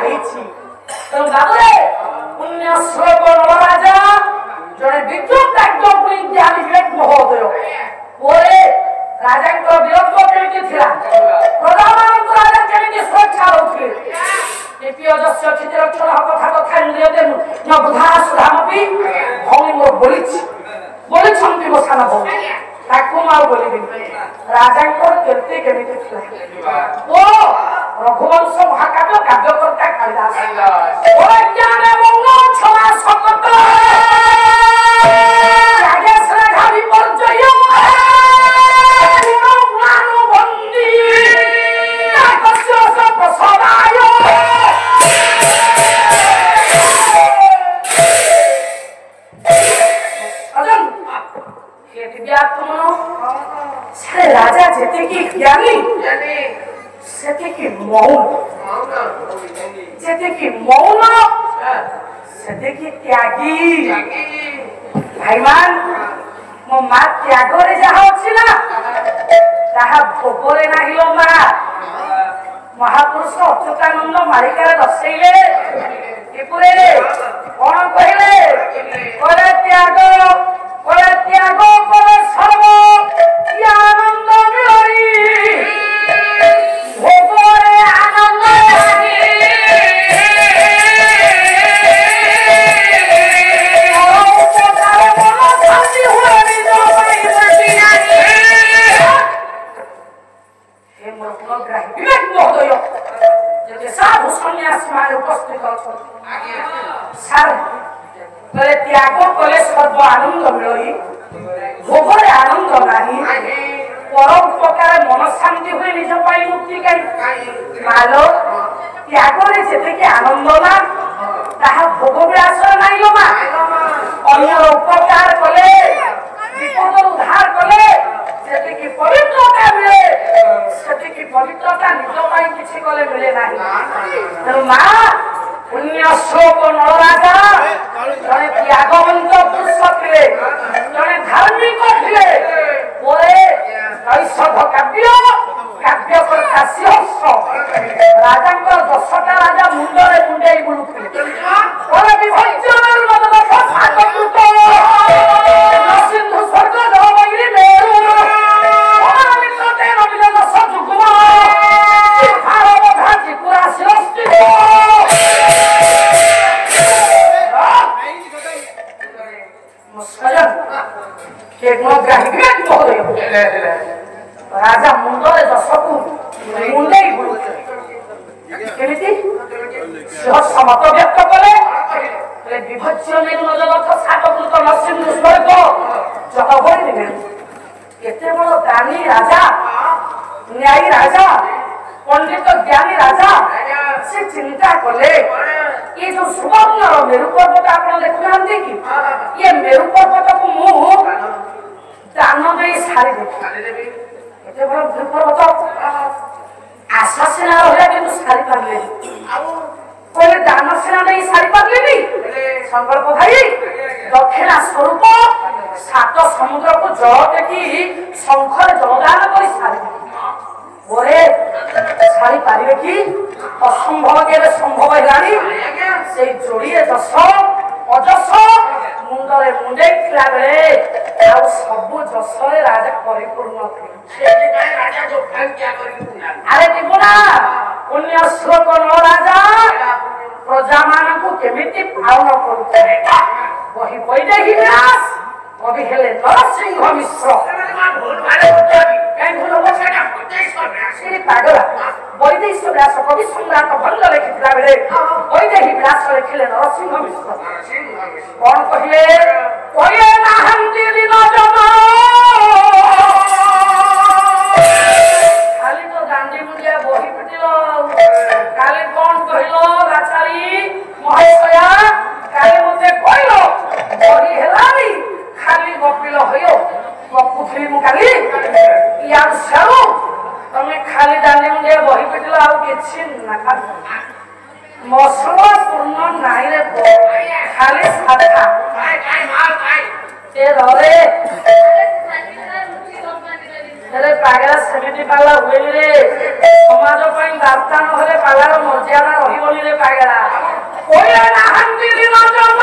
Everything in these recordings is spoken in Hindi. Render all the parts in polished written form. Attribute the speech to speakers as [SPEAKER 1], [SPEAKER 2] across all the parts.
[SPEAKER 1] ହେଇଛି ତେଣୁ ବାବୁରେ ପୁଣ୍ୟ ଶ୍ଲୋକ ନଳରାଜା ଜଣେ ବିଦ୍ୟୁତ୍ ପୁଣି ଜ୍ଞାନୀ ବିବେକ ମହୋଦୟ ପରେ ରାଜାଙ୍କର ବୀରତ୍ୱ କେମିତି ଥିଲା ପ୍ରଜାମାନଙ୍କୁ ରାଜା କେମିତି ସୁରକ୍ଷା ଦଉଥିଲେ ନିପିୟଜସ୍ୟ କ୍ଷିତିରକ୍ଷଣ କଥା କଥା ଇନ୍ଦ୍ରିୟତେ ନ ବୁଧା ସୁଧାମପି ଭଉଣୀ ମୋର ବୋଲିଛନ୍ତି ମୋ ସାନ ଭଉଣୀ ତାକୁ ମୁଁ ଆଉ ବୋଲିବିନି ରାଜାଙ୍କର କେତେ କେମିତି ଥିଲା ଓ ରଘୁବଂଶ ମହାକାବ୍ୟ କାବ୍ୟକର୍ତ୍ତା କାଳିଦାସ ଜ୍ଞାନ ମଙ୍ଗ ଛଳା ଶପଥ राजा जेते की ज्ञानी सेते की मौन जेते की मौन सेते की त्यागी भाईमान मो मा त्यागरे जहा अछि ना ताहा भोगरे नाही लो मा महापुरुष अच्युतानंद मालिकार दर्शैले एपुरे कोन कहिले करे त्याग करे सर्व आनंद मिलई भोगरे आनंद लागि त्याग कले सर्व आनंद मिलई भोगरे आनंद नहीं परोपकार मन शांति हुए निज पाई मुक्ति कई मालो त्यागरे जेते कि आनंद ना ताहा भोग विलास नहीं लो मा अन्य उपकार कले विपद उद्धार कले जेते कि पवित्रता मिले सेते कि पवित्रता निज पाई किछि कले मिले नहीं तो मा पुण्य श्लोक नळराजा जने त्यागवंत पुरुष थिले जने धार्मिक थिले ओरे ऐसध काव्य कर्ता सिंहस्थ राजांकर 10टा राजा मुंडरे मुंडेई बुलुथिले ओरे विभज्यनर मदन फाटकृत सिंधु स्वर्ग जलमयी मेरु ओरामित्रते रविजन सजुगुमा भारत धाजी पुरा शिरस्ति राजा मुंडरे दशकू मुंडे केमिति मत व्यक्त कले विभज्य निर्मलनाथ सातकृत नरसिंह स्वर्ग जगबई केते बड़ दानी राजा न्यायी राजा पंडित ज्ञानी राजा से चिंता कले ये जो सुवर्ण मेरु पर्वत आप देखुना कि ये मेरु पर्वत को मु दान दे सारी देवी एते बड़ मेरु पर्वत आशा सेना रहा कि सारी पारे कहले दान सेना दे सारी पारे संकल्प भाई दक्षिणा स्वरूप 7 समुद्र को जल देखी शंखर जलदान कर सारी ओरे सारी पारे कि असंभव के संभव है से जोड़िए दस अजस मुंडरे मुंडे खिला बेले आ सबु जसरे राजा परिपूर्ण थे अरे दिबुना पुण्य श्लोक न राजा प्रजा मान को केमिति पालन करूते वही वैदेही व्यास कवि हेले नरसिंह मिश्र पागला वैदेही व्यास कवि सम्राट भंग लिखिला बेले वैदेही व्यास लिखिले नरसिंह मिश्र कौन कहिले कोये नाहंती दिन जमा खाली तो गांधी मुंडिया बही पिटिलो काले कौन कहिलो राचारी महसया काले मते कहिलो बही हेलानी खाली गपिलो हयो गपुथली मु काली यार सारो तमे खाली गांधी मुंडिया बही पिटिलो आ किछि ना खा मसला पूर्ण नाही रे खाली साथा ए रे तेरे ପାଗଳା ସେମିତି ପାଲା ହୁଏନି ରେ ସମାଜ ପାଇଁ ବାର୍ତ୍ତା ନହେଲେ ପାଲାର ମର୍ଯ୍ୟାଦା ରହିବନି ରେ ପାଗଳା କହିଲେ ନାହାନ୍ତି ଦିନଜନ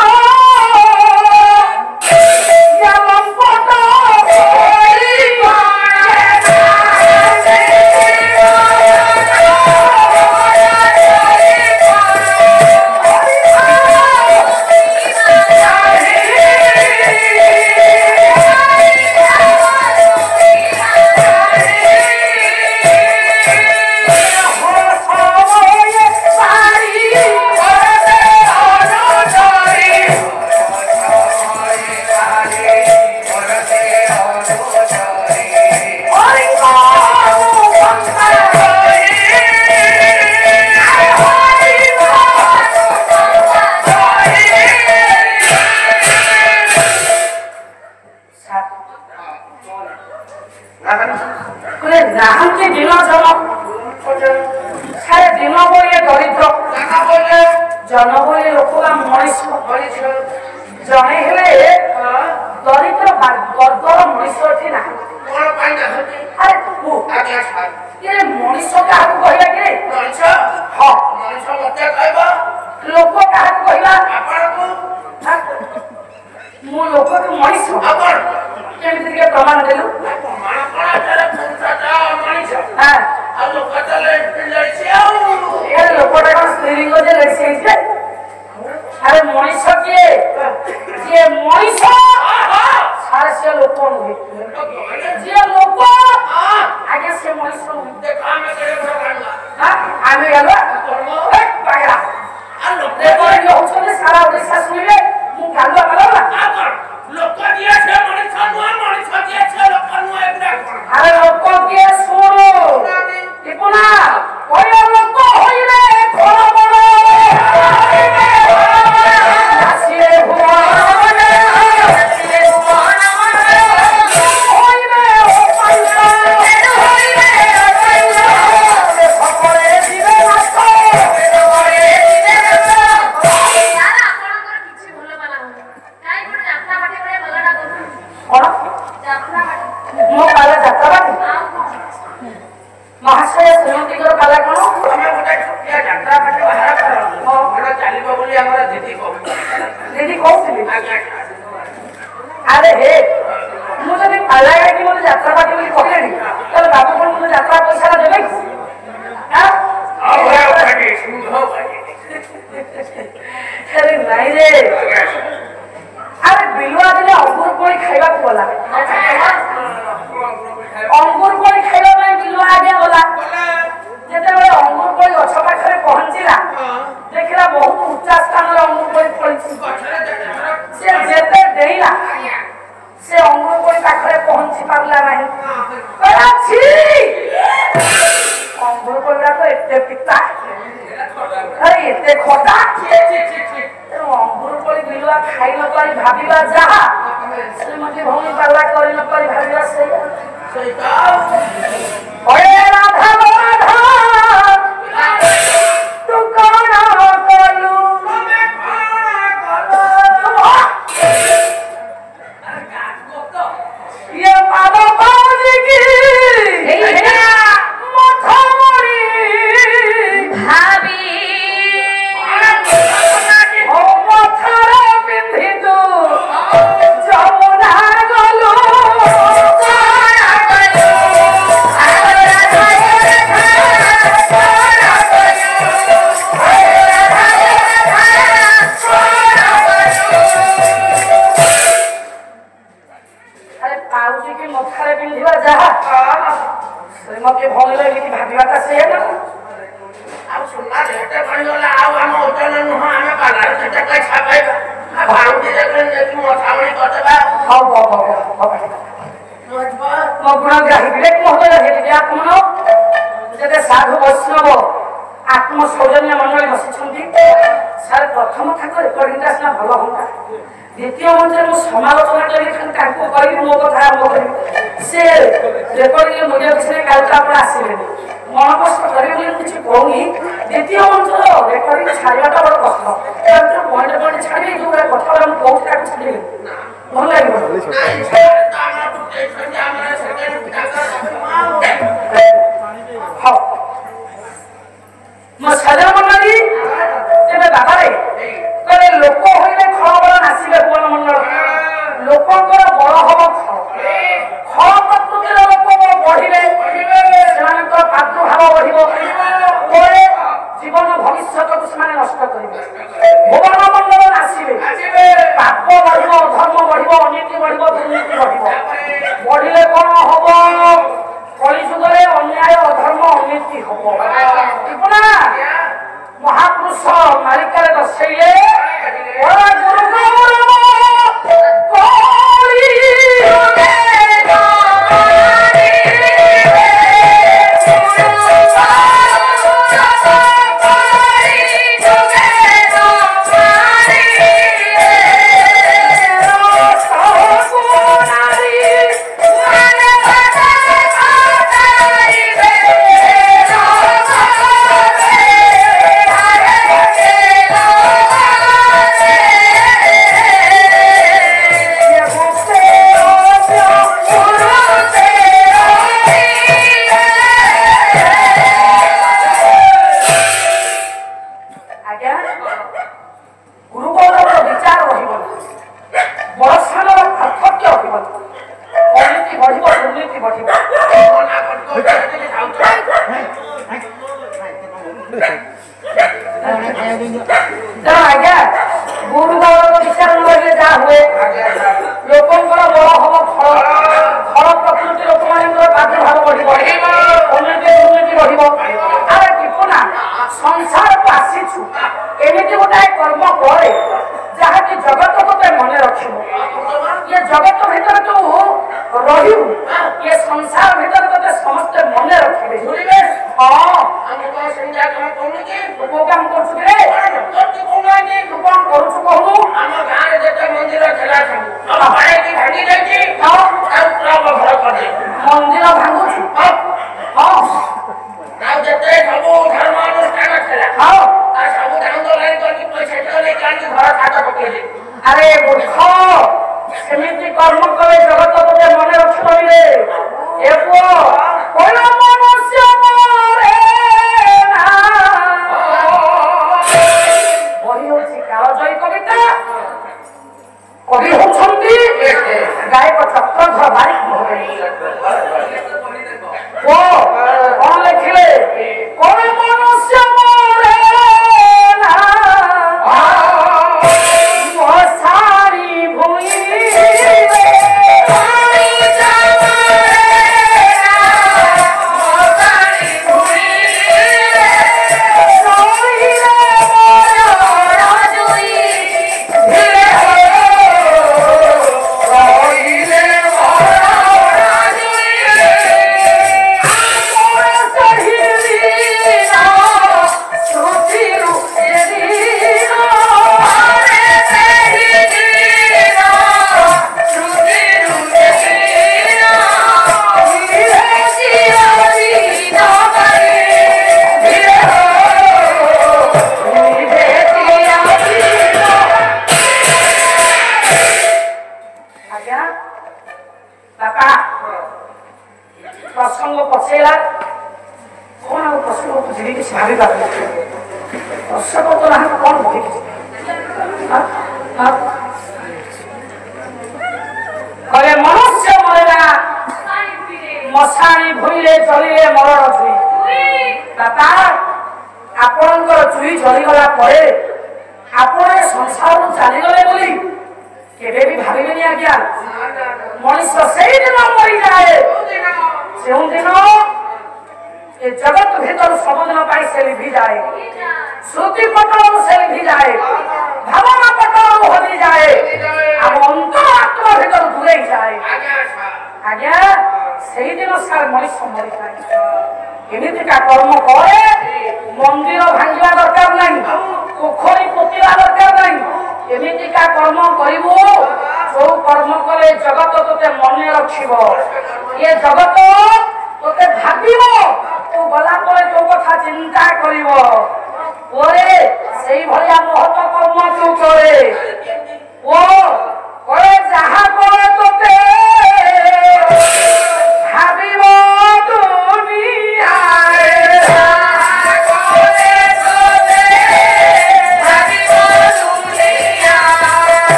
[SPEAKER 1] जनबली लोक मनीष जड़े हेले दरिद्र वर्गर मनीष ना अरे ये मनीष क्या कहला कि हाँ लोक क्या कहला मु लोक मनीष केमती प्रमाण देलु लोकटा कौन स्त्रीलिंग अरे मनीष किए जे मनीष सारे से लोक नुहे जे लोक आगे से मनीष नुहे आमे गलो पागला सारा ओडिशा शुणिले मु गालुआ गला लोक दिए से मनीष नुहे मनीष दिए से लोक नुहे अरे लोक किए सुनो टिपुना कोई लोक होइले बड़ बड़ महाशय श्रीमती पाला कौन दीदी कहते अरे हे मुझे पाला कि मुझे यात्रा पार्टी बोली कहले बाबू कौन मुझे यात्रा पैसा देवे अरे नहीं रे अरे बिलुआ दिले अंगूर कोड़ी खाइबा को बोला अंगूर कोड़ी खाइबा में बिलुआ आगे बोला जेते बेले अंगूर कोड़ी गछ पाखरे पहुंचीला देखला बहुत ऊंचा स्थान रे अंगूर कोड़ी पड़िछि से जेते देइला से अंगूर कोड़ी पाखरे पहुंची पारला नहीं कहला छी अंगूर कोड़ी तो एते पिता अरे एते खोटा अंगूर कोड़ी बिलुआ खाई न पारी भाबिबा जहा श्रीमती भौणी पाला करी न पारी भाबिबा सही ओए राधा राधा तू कौन कलू ये बाबा बाजी की माथा मोरी भाभी ओ माथा बिंधी तू जमुना गलो श्रीमती भौणी लगी भाविबाटा से ना आ सुनना रेटे बन गला आ हम ओटन नुह हम बालार सेटा का छापाइबा आ भांगी देखन जे तू मथावणी करदेबा हां मो गुण ग्राही विवेक महोदय हेले आत्मन जेते साधु वैष्णव आत्म सौजन्य मंडली बसिछंती सर प्रथम ठाक रेकर्डिंगटा सिना भलो होता द्वितीय मंत्र मु समालोचना करी तांको कहि मो कथा आरंभ करी से रेकर्डिंग मीडिया विषय कालका पर आसीले मन कष्ट करी बोली कुछ कहूनी द्वितीय मंत्र रेकर्डिंग छाड़ियाटा बड़ कष्ट तंत्र पॉइंट पॉइंट छाड़ी जो कथा हम बहुत का छाड़ी भल लागिबो ଅନୀତି ବଢିବ ଦୁର୍ନୀତି ବଢିବ ବଢିଲେ କଣ ହବ କଳିଯୁଗରେ ଅନ୍ୟାୟ ଅଧର୍ମ ଅନୀତି ହବ ନା ମହାପୁରୁଷ ମାଳିକାରେ ଦର୍ଶେଇଲେ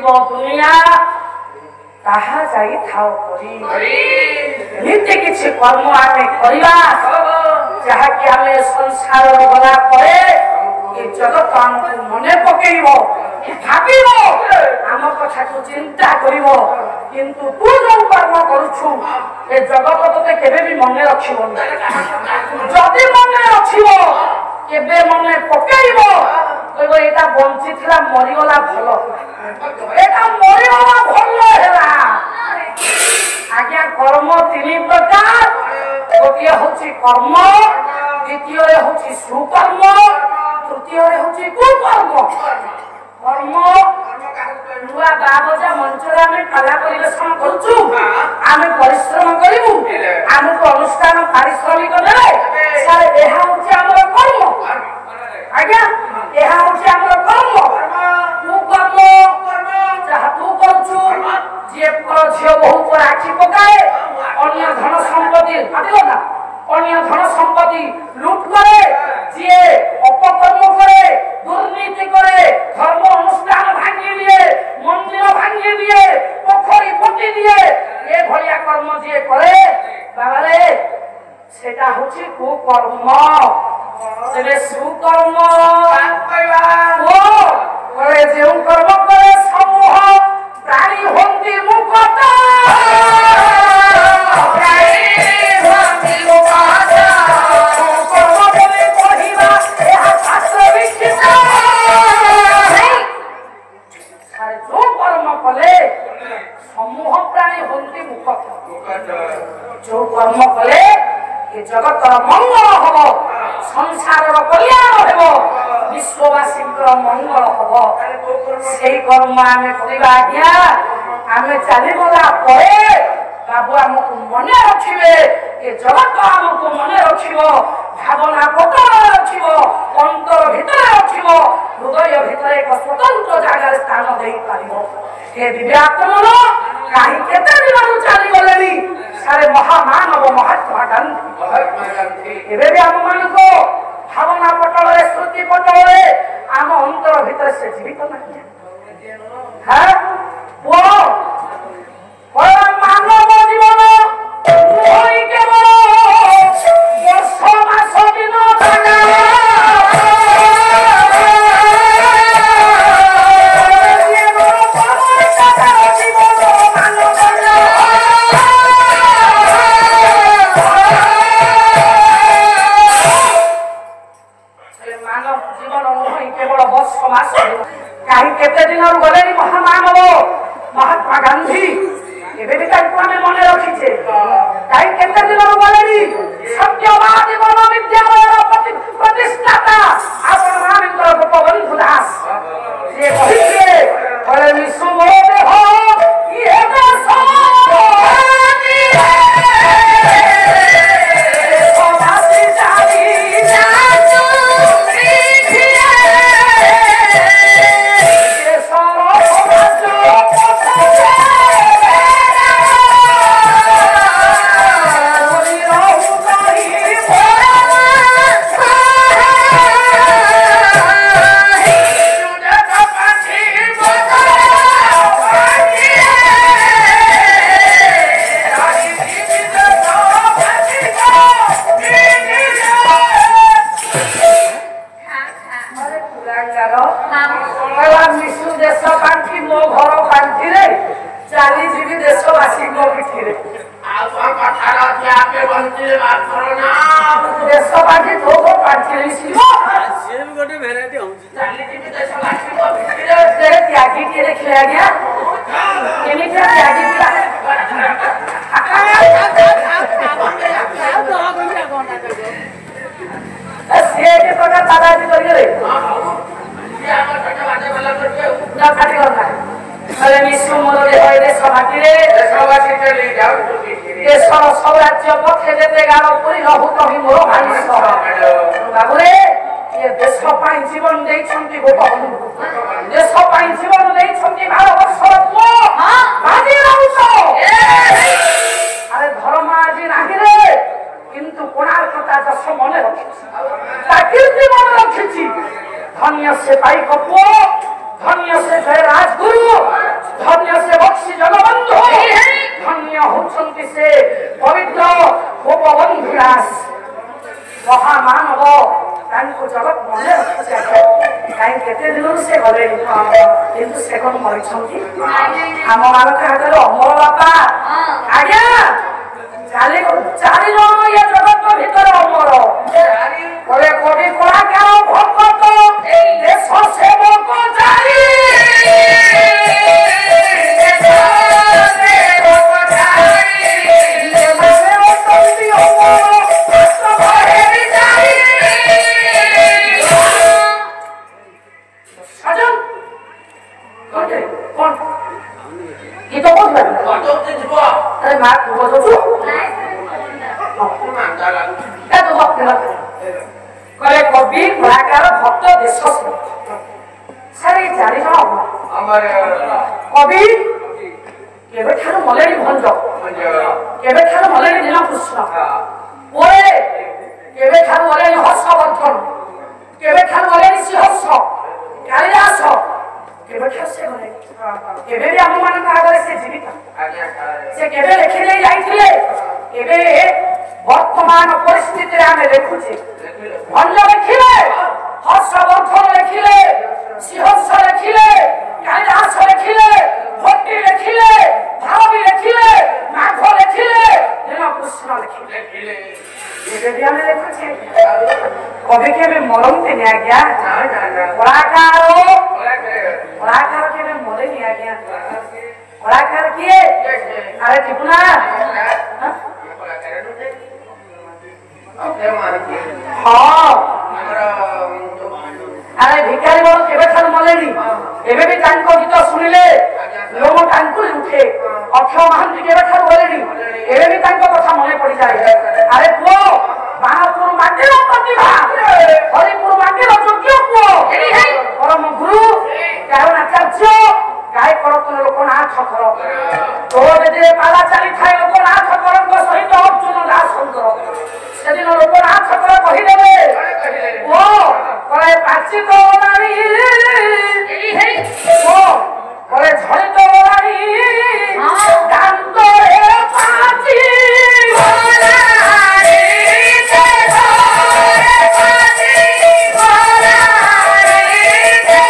[SPEAKER 1] जीव दुनिया ताहा जाई थाओ करी एमिति किछि कर्म आमे करिबा जहा कि आमे संसार गला परे ये जगत हमको मने पकेइबो भाबिबो आम कथा को चिंता करिबो किंतु तू जो कर्म करूछु ए जगत तते केबे भी मने रखिबो जदि मने रखिबो केबे मने पकेइबो कहबो एटा बंचितला मरिगला भलो एटा मरिगला भलो हेला आज्ञा कर्म तीन प्रकार गोटे होची कर्म द्वितीय रे होची सुकर्म तृतीय रे होची कुकर्म कर्म नुआ बाबजा मंचरे आमे कला परिवेशन करूछु आमे परिश्रम करिबु आमको अनुष्ठान पारिश्रमिक देबे सारे एहा होची हमर कर्म आज्ञा एहा होची हमर कर्म कुकर्म जहा तू करछु जे पर झियो बहु पर आखि पकाए अन्य धन संपत्ति आदिलो ना अन्य धन संपत्ति लूट करे जे अपकर्म करे दुर्नीति करे धर्म अनुष्ठान भांगी दिए मंदिर भांगी दिए पोखरी पटी दिए ए भलिया कर्म जे करे बाबा रे सेटा होची कुकर्म तेरे सुकर्म ओ करे जे कर्म करे समूह प्राणी होंती मुकता समूह प्राणी होंती मुकता जो कर्म कले ये जगत मंगल हब संसार कल्याण हेबो विश्ववासी मंगल हब सेही कर्म आमे करिबा आज्ञा आमे चली गला परे बाबू हमको मने रखिबे ये जगत हमको मने रखिबो भावना पटल रखिबो अंतर भितर रखिबो हृदय भितर एक स्वतंत्र जगह स्थान देई पारिबो हे दिव्यात्मन काहे केते दिन चली गलेनी सारे महामानव महात्मा गांधी एबे भी हम मान को भावना पटल रे स्मृति पटल रे आम अंतर भितर से जीवित नहीं है वो मानव जीवन होई केवल वर्ष मास दिन जागा केते दिन गले महामानव महात्मा गांधी एबे भी ताको हमें मने रखिछे काई केते दिन गले सत्यवादी वन विद्यालय प्रतिष्ठाता आपण मानकर गोपबंधु दास जे कहिए बड़े विश्व मोदे हो ये देश धन्य से भाई कपूर धन्य से जय राजगुरु धन्य से बक्षी जगबंधु धन्य होचंती से पवित्र गोपबंधु दास महामानव तांको जगत मने रखिछे काई केते दिन से गले किंतु से कोन मरिछंती हम मानक हातरे अमर बापा आज्ञा चाली चाली जन ये जगत भीतर अमर बोले कोटी कलाकार भक्त देश सेवक चाली कवि केबे ठार मलेरी भंज केबे ठार मलेरी नीलकृष्ण ओए केबे ठार मलेरी हर्षवर्धन केबे ठार मलेरी सिंहस्थ कालिदास केबे ठार से गले केबे भी हम मान का आगे से जीवित से केबे लिखि दे जाइथिले केबे वर्तमान परिस्थिति रे हमें देखुछी भंज लिखिले हर्षवर्धन लिखिले सिंहस्थ लिखिले कालिदास लिखिले भट्टी लिखिले भावी लिखिले माघ लिखिले नीलकृष्ण लिखिले ये भी हमें देखुछे कवि के भी मरम ते नहीं आज्ञा कलाकार के भी मरे नहीं आज्ञा कलाकार किए अरे टिपुना हाँ अरे भिखारी बोल केबे ठार मलेनी एबे भी तांको गीत सुनिले लोग तांको उठे अक्षय महांती केबे ठार मलेनी एबे भी तांको कथा मने पड़ी जाए अरे पुओ बाहापुर माटीर प्रतिभा हरिपुर माटीर योग्य पुओ परम गुरु कारण आचार्य गाय करतन लोक नाथ कर तो जे पाला चाली थाए लोक नाथ करन को सहित अर्जुन दास शंकर सेदिन लोक नाथ कर कहि देबे ओ करे पाची तो नारी ओ करे झड़ी तो नारी दांत रे पाची नारी ते रे पाची नारी ते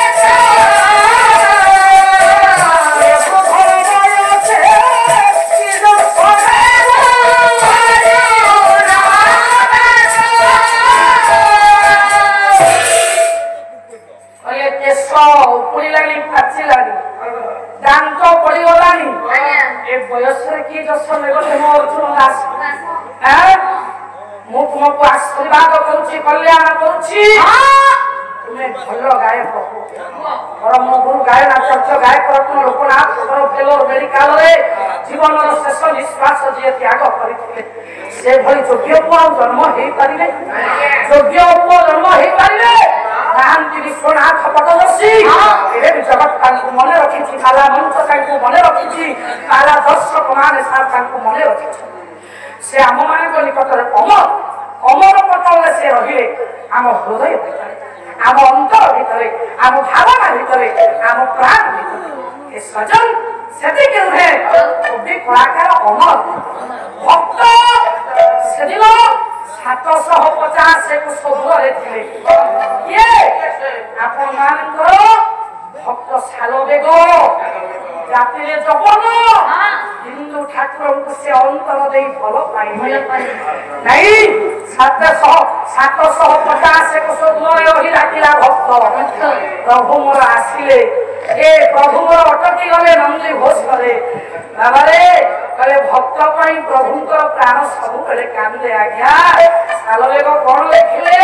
[SPEAKER 1] आशीर्वाद करुची कल्याण करुची तुम्हें भल गायक परम गुरु गायन आचार्य गायक रत्न लोकनाथ फेलोर मेडिकल जीवन शेष निश्वास जी त्याग करते से भली योग्य पुआ जन्म हो पारे योग्य पुआ जन्म हो पारे विश्वनाथ पटदर्शी जगत मन रखी काला मंच मन रखी काला दर्शक मान मन रखी से आम मान निकट अमर अमर पटल से रही आम हृदय भितर आम अंतर भितर आम भावना भितर आम प्राण भितर सजन से नुहे कवि कलाकार अमर भक्त से दिन 750 कोश दूर थे ये आपण मानकर भक्त सालबेग जाति जपन हिंदू ठाकुर को से अंतर दे भल पाई नहीं 750 कोश दूर रही डाकिला भक्त प्रभु मोर आसिले ए प्रभु मोर अटकी गले नंदी घोष करे बाबा रे कले भक्त पाई प्रभुंकर प्राण सब बेले कांदे आज्ञा सालबेग कोन लिखिले